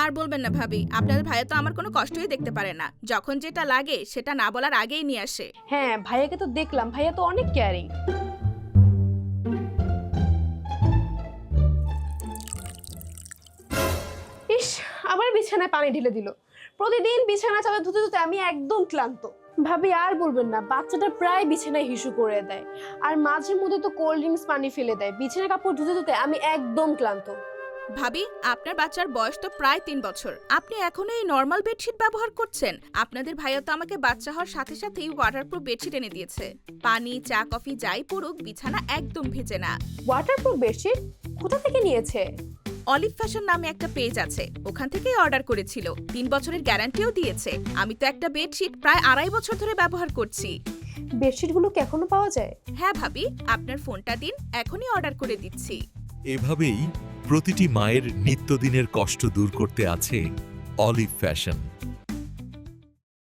আর বলবেন না ভাবি, আপনাদের ভাইয়া তো আমার কোনো কষ্টই দেখতে পারে না। যখন যেটা লাগে সেটা না বলার আগেই নিয়ে আসে। হ্যাঁ, ভাইয়াকে তো দেখলাম, ভাইয়া তো অনেক কেয়ারিং। ইস, আবার বিছানায় পানি ঢেলে দিল। প্রতিদিন বিছানা চাদর ধুতে ধুতে আমি একদম ক্লান্ত। ভাবি আর বলবেন না, বাচ্চাটা প্রায় বিছানায় হিসু করে দেয়, আর মাঝে মধ্যে তো কোল্ড ড্রিঙ্কস পানি ফেলে দেয়। বিছানা কাপড় ধুতে ধুতে আমি একদম ক্লান্ত। ভাবি, আপনার বাচ্চার বয়স তো প্রায় 3 বছর, আপনি এখনো এই নর্মাল বেডশিট ব্যবহার করছেন? আপনাদের ভাইয়া তো আমাকে বাচ্চা হওয়ার সাথে সাথেই ওয়াটারপ্রুফ বেডশিট এনে দিয়েছে। পানি, চা, কফি যাই পড়ুক, বিছানা একদম ভিজে না। ওয়াটারপ্রুফ বেডশিট কোথা থেকে নিয়েছে? অলিভ ফ্যাশন নামে একটা পেজ আছে, ওখান থেকেই অর্ডার করেছিল। 3 বছরের গ্যারান্টিও দিয়েছে। আমি তো একটা বেডশিট প্রায় 2.5 বছর ধরে ব্যবহার করছি। বেডশিটগুলো কি এখনো পাওয়া যায়? হ্যাঁ ভাবি, আপনার ফোনটা দিন, এখনই অর্ডার করে দিচ্ছি। এভাবেই প্রতিটি মায়ের নিত্যদিনের কষ্ট দূর করতে আছে অলিভ ফ্যাশন।